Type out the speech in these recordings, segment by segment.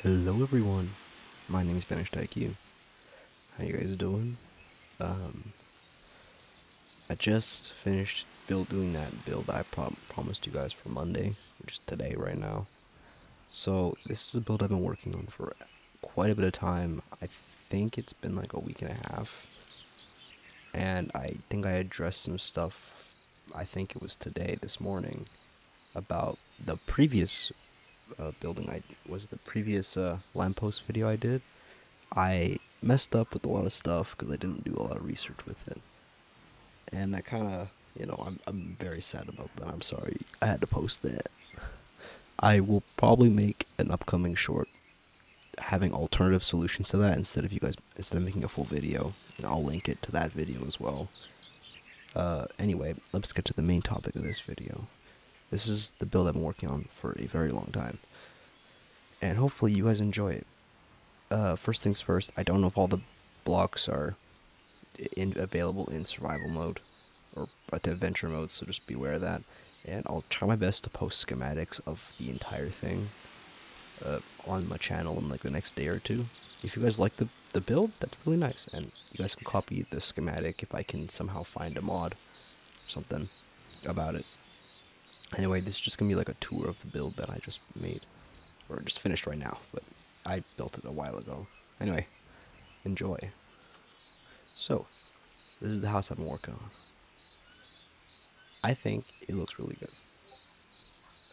Hello everyone, my name is IQ. How you guys doing? Um, I just finished doing that build I promised you guys for Monday, which is today right now. So this is a build I've been working on for quite a bit of time. I think it's been like a week and a half, and I think I addressed some stuff. I think it was today, this morning, about the previous building. I was the previous lamppost video I did. I messed up with a lot of stuff because I didn't do a lot of research with it, and that kind of, I'm very sad about that. I'm sorry I had to post that. I will probably make an upcoming short having alternative solutions to that instead of making a full video, and I'll link it to that video as well. Anyway, let's get to the main topic of this video. This is the build I've been working on for a very long time, and hopefully you guys enjoy it. First things first, I don't know if all the blocks are available in survival mode or to adventure mode, so just beware of that. And I'll try my best to post schematics of the entire thing on my channel in like the next day or two. If you guys like the build, that's really nice, and you guys can copy the schematic if I can somehow find a mod or something about it. Anyway, this is just gonna be like a tour of the build that I just made, or just finished right now, but I built it a while ago. Anyway, enjoy. So, this is the house I've been working on. I think it looks really good.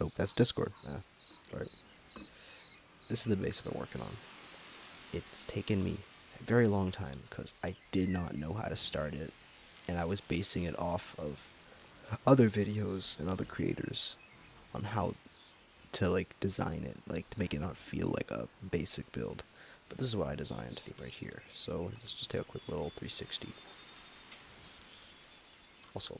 Oh, that's Discord. Sorry. This is the base I've been working on. It's taken me a very long time because I did not know how to start it, and I was basing it off of other videos and other creators on how to like design it, like to make it not feel like a basic build. But this is what I designed right here. So let's just take a quick little 360. Also,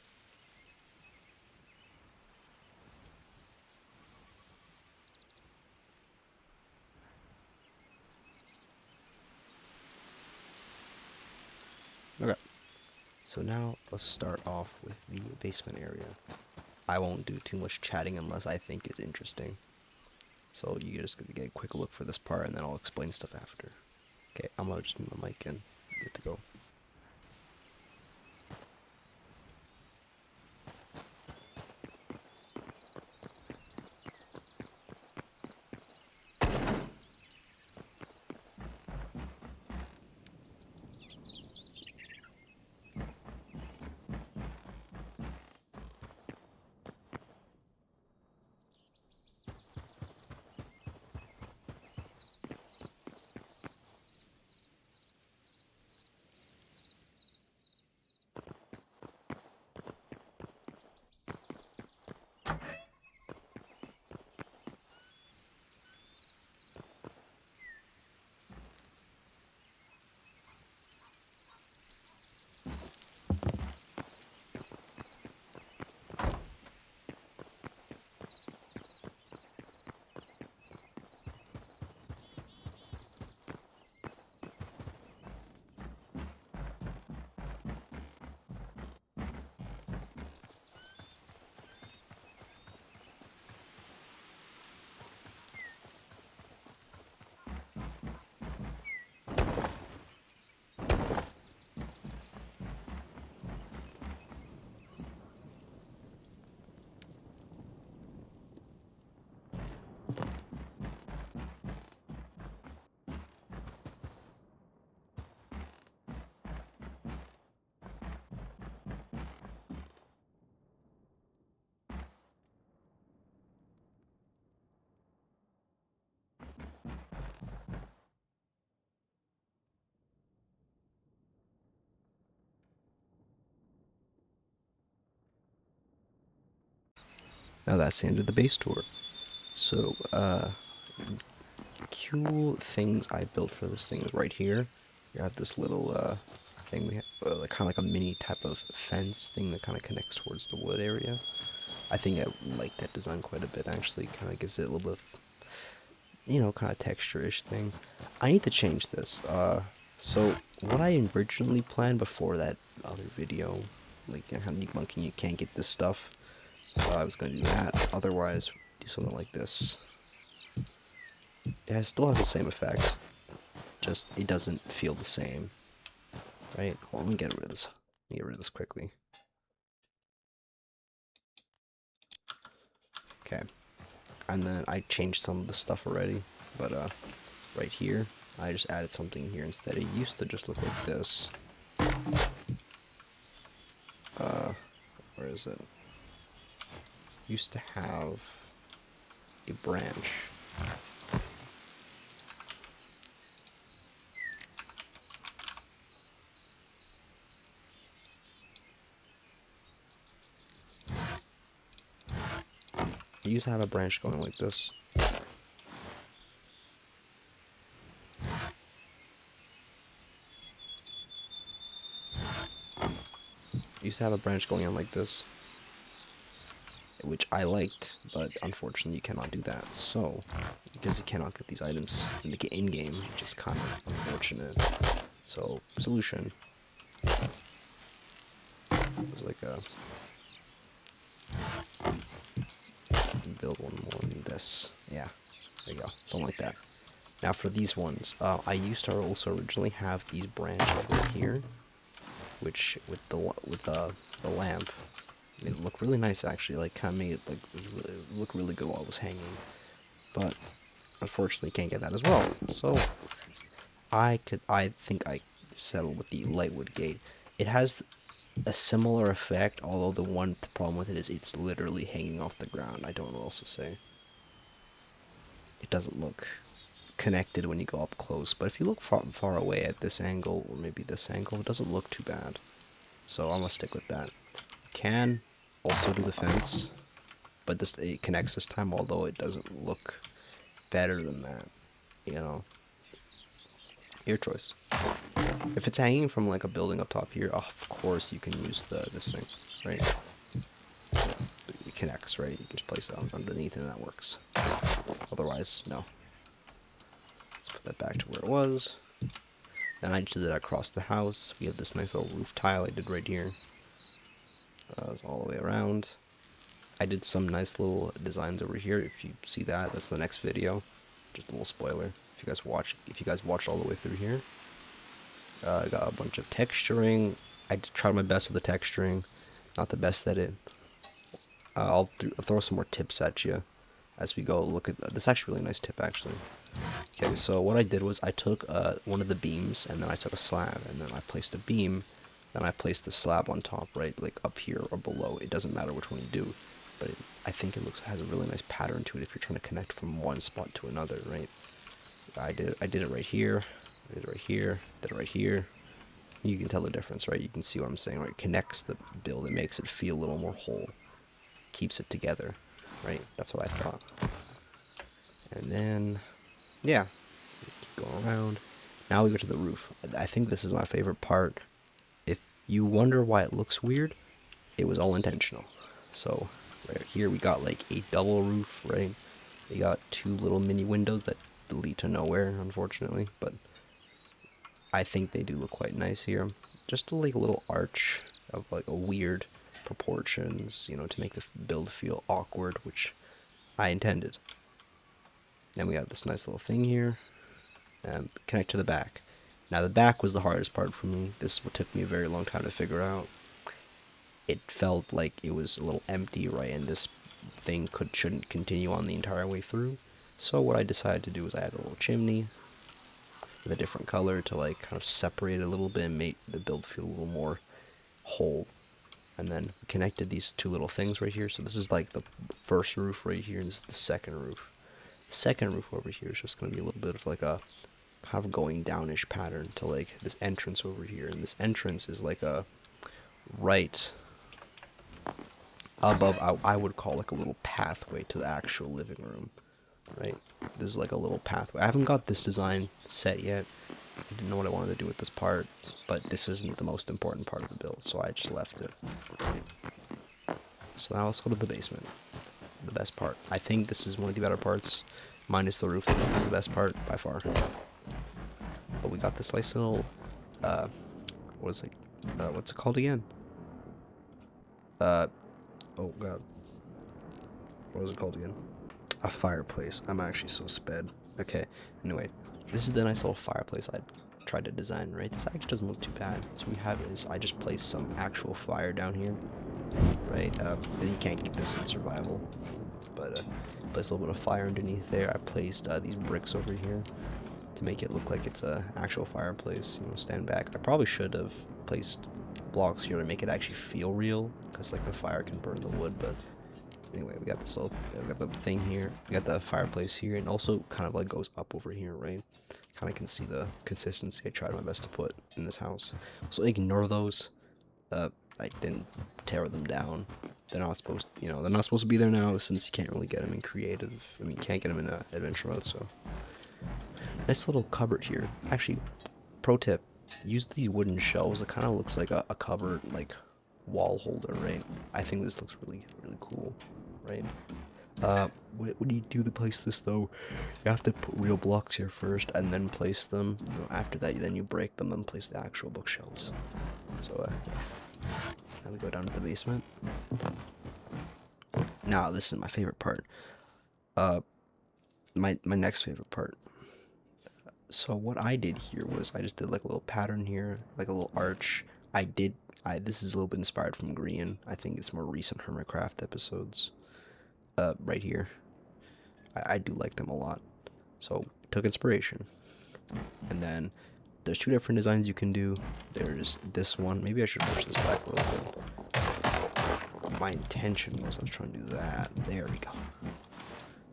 okay. So now let's start off with the basement area. I won't do too much chatting unless I think it's interesting. So you just gonna get a quick look for this part, and then I'll explain stuff after. Okay, I'm gonna just move my mic in. Good to go. Now that's the end of the base tour. So, cool things I built for this thing is right here. You have this little thing we have, like kind of like a mini type of fence thing that kind of connects towards the wood area. I think I like that design quite a bit. Actually, kind of gives it a little bit of, kind of texture-ish thing. I need to change this. So what I originally planned before that other video, like how debunking you can't get this stuff, I was gonna do that. Otherwise, do something like this. it still has the same effect. Just it doesn't feel the same. Right? Hold on, let me get rid of this. Let me get rid of this quickly. Okay. And then I changed some of the stuff already, but right here, I just added something here instead. It used to just look like this. Where is it? Used to have a branch. It used to have a branch going like this. It used to have a branch going on like this, which I liked, but unfortunately you cannot do that. So, because you cannot get these items in-game, which is kind of unfortunate. So, solution. There's like a... build one more than this. Yeah, there you go. Something like that. Now for these ones, I used to also originally have these branches right here, which with the lamp, made it look really nice actually. Like kind of made it like look really good while it was hanging. But unfortunately, can't get that as well. So I think I settled with the lightwood gate. It has a similar effect, although the one problem with it is it's literally hanging off the ground. I don't know what else to say. It doesn't look connected when you go up close, but if you look far away at this angle, or maybe this angle, it doesn't look too bad. So I'm gonna stick with that. Can also do the fence, but this it connects this time, although it doesn't look better than that. You know, your choice. If it's hanging from like a building up top here, of course you can use this thing, right? It connects, right? You can just place it underneath and that works. Otherwise, no. Let's put that back to where it was. Then I did that across the house. We have this nice little roof tile I did right here. All the way around. I did some nice little designs over here. If you see that, that's the next video. Just a little spoiler. If you guys watched all the way through here. I got a bunch of texturing. I tried my best with the texturing. Not the best at it. I'll throw some more tips at you as we go. Look at this. Actually, really nice tip actually. Okay, so what I did was I took one of the beams and then I took a slab and then I placed a beam. Then I placed the slab on top, right, like up here or below. It doesn't matter which one you do, but I think it has a really nice pattern to it if you're trying to connect from one spot to another, right? I did it right here. I did it right here. Did it right here. You can tell the difference, right? You can see what I'm saying, right? It connects the build. It makes it feel a little more whole. Keeps it together, right? That's what I thought. And then, yeah, keep going around. Now we go to the roof. I think this is my favorite part. If you wonder why it looks weird, it was all intentional. So right here we got like a double roof, right? We got two little mini windows that lead to nowhere, unfortunately, but I think they do look quite nice here. Just like a little arch of like a weird proportions, you know, to make the build feel awkward, which I intended. Then we have this nice little thing here, and connect to the back. Now the back was the hardest part for me. This is what took me a very long time to figure out. It felt like it was a little empty, right, and this thing shouldn't continue on the entire way through. So what I decided to do was I add a little chimney with a different color to like kind of separate it a little bit and make the build feel a little more whole. And then we connected these two little things right here. So this is like the first roof right here, and this is the second roof. The second roof over here is just going to be a little bit of like a kind of going downish pattern to like this entrance over here. And this entrance is like a right above, I would call like a little pathway to the actual living room, right? This is like a little pathway. I haven't got this design set yet. I didn't know what I wanted to do with this part, but this isn't the most important part of the build, so I just left it. So now let's go to the basement. The best part. I think this is one of the better parts, minus the roof. The roof is the best part by far. But we got this nice little, what is it? What's it called again? Oh god. What was it called again? A fireplace. I'm actually so sped. Okay, anyway, this is the nice little fireplace I tried to design, right? This actually doesn't look too bad. So we have is I just placed some actual fire down here, right? You can't get this in survival, but placed a little bit of fire underneath there. I placed these bricks over here to make it look like it's a actual fireplace. You know, stand back. I probably should have placed blocks here to make it actually feel real, because like the fire can burn the wood, but anyway, we got this little, we got the thing here, we got the fireplace here, and also kind of like goes up over here, right? Kind of can see the consistency I tried my best to put in this house. So ignore those. I didn't tear them down. They're not supposed, they're not supposed to be there now since you can't really get them in creative. I mean, you can't get them in adventure mode. So nice little cupboard here. Actually, pro tip: use these wooden shelves. It kind of looks like a cupboard, like wall holder, right? I think this looks really, really cool, right? What do you do to place this though? You have to put real blocks here first, and then place them. After that, then you break them and place the actual bookshelves. So, now we go down to the basement. Now, this is my favorite part. My next favorite part. So what I did here was I just did like a little pattern here, like a little arch. This is a little bit inspired from Green. I think it's more recent Hermitcraft episodes. Right here. I do like them a lot. So took inspiration. And then there's two different designs you can do. There's this one. Maybe I should push this back a little bit. My intention was I was trying to do that. There we go.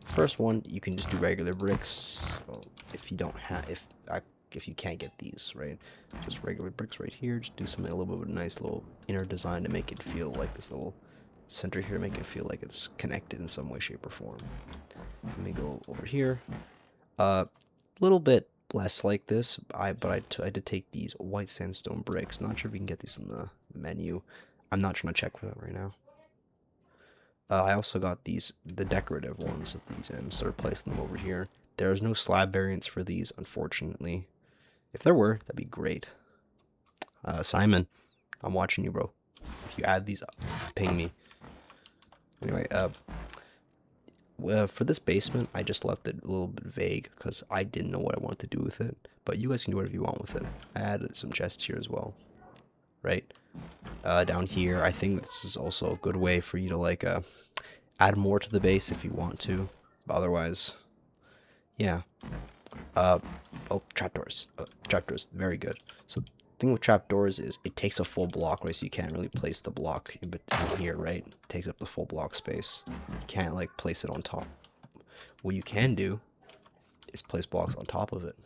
First one, you can just do regular bricks. Well, if you don't have, if you can't get these, right? Just regular bricks right here. Just do something a little bit of a nice little inner design to make it feel like this little center here, to make it feel like it's connected in some way, shape, or form. Let me go over here. Little bit less like this. But I did take these white sandstone bricks. Not sure if you can get these in the menu. I'm not trying to check for that right now. I also got the decorative ones of these ends, so replacing them over here. There's no slab variants for these, unfortunately. If there were, that'd be great. Simon, I'm watching you, bro. If you add these up, ping me. Anyway, for this basement, I just left it a little bit vague because I didn't know what I wanted to do with it. But you guys can do whatever you want with it. I added some chests here as well, right? Down here, I think this is also a good way for you to like add more to the base if you want to. But otherwise, yeah. Oh, trapdoors. Trapdoors, very good. So the thing with trapdoors is it takes a full block, right? So you can't really place the block in between here, right? It takes up the full block space. You can't like place it on top. What you can do is place blocks on top of it,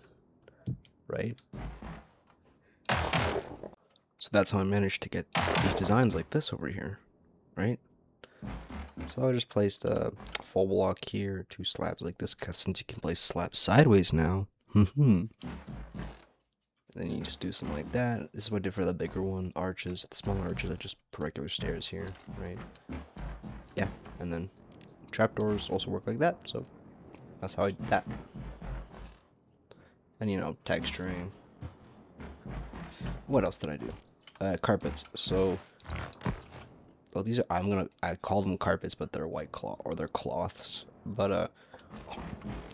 right? So that's how I managed to get these designs like this over here, right? So I just placed a full block here, two slabs like this, because since you can place slabs sideways now, then you just do something like that. This is what I did for the bigger one, arches. The smaller arches, I just put regular stairs here, right? Yeah, and then trapdoors also work like that, so that's how I did that. And texturing. What else did I do? Carpets. So, well, these are I call them carpets, but they're white cloth or they're cloths. But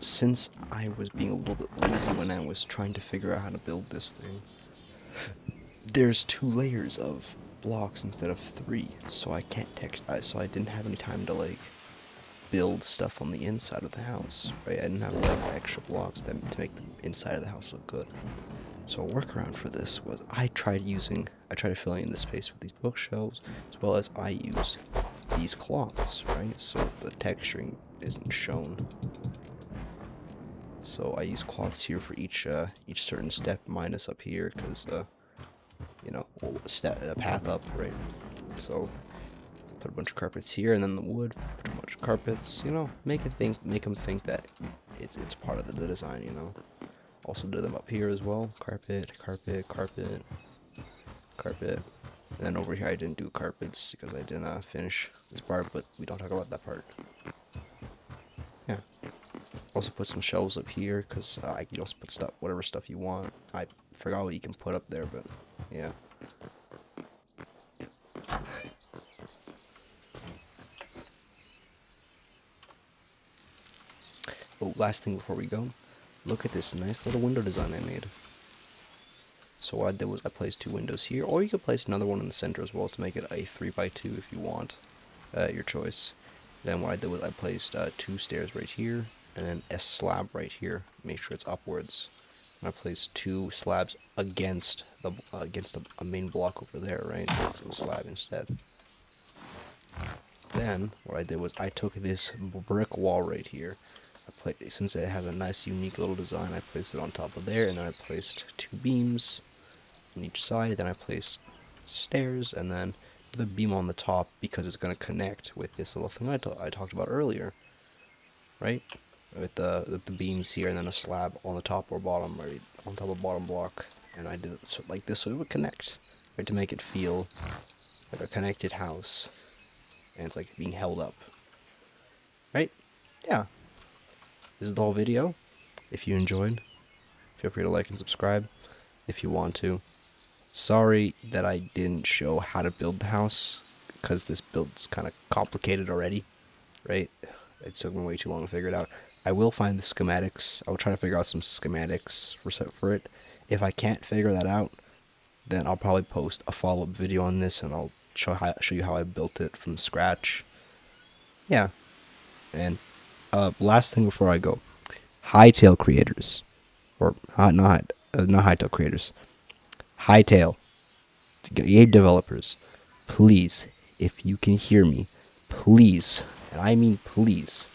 since I was being a little bit lazy when I was trying to figure out how to build this thing, there's 2 layers of blocks instead of 3, so I can't so I didn't have any time to like build stuff on the inside of the house, right? I didn't have like extra blocks to make the inside of the house look good. So a workaround for this was I tried filling in the space with these bookshelves, as well as I use these cloths, right? So the texturing isn't shown. So I use cloths here for each certain step, minus up here, because path up, right? So put a bunch of carpets here, and then the wood, put a bunch of carpets. Make them think that it's part of the design. Also did them up here as well. Carpet, carpet, carpet, carpet. And then over here I didn't do carpets because I didn't finish this part, but we don't talk about that part. Yeah. Also put some shelves up here because you can also put whatever stuff you want. I forgot what you can put up there, but yeah. Oh, last thing before we go. look at this nice little window design I made. So what I did was I placed 2 windows here, or you could place another one in the center as well to make it a 3x2 if you want, your choice. Then what I did was I placed 2 stairs right here, and then a slab right here. Make sure it's upwards. And I placed 2 slabs against a main block over there, right? So slab instead. Then what I did was I took this brick wall right here. Since it has a nice unique little design, I placed it on top of there, and then I placed 2 beams on each side. Then I placed stairs, and then the beam on the top because it's going to connect with this little thing I talked about earlier, right? With the beams here, and then a slab on the top or bottom, right on top of bottom block. And I did it like this so it would connect, right, to make it feel like a connected house, and it's like being held up, right? Yeah. This is the whole video. If you enjoyed, feel free to like and subscribe if you want to. Sorry that I didn't show how to build the house, because this build's kind of complicated already, right? It took me way too long to figure it out. I will find the schematics. I'll try to figure out some schematics for it. If I can't figure that out, then I'll probably post a follow-up video on this, and I'll show you how I built it from scratch. Yeah. And last thing before I go, Hytale creators, or not Hytale creators, Hytale game developers, please, if you can hear me, please, and I mean please,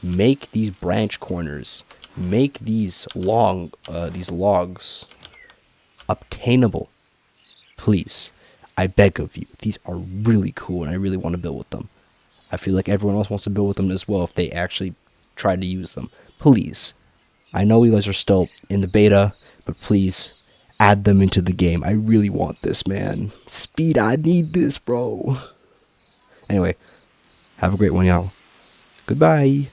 make these branch corners, make these logs obtainable, please. I beg of you. These are really cool, and I really want to build with them. I feel like everyone else wants to build with them as well if they actually try to use them. Please. I know you guys are still in the beta, but please add them into the game. I really want this, man. Speed, I need this, bro. Anyway, have a great one, y'all. Goodbye.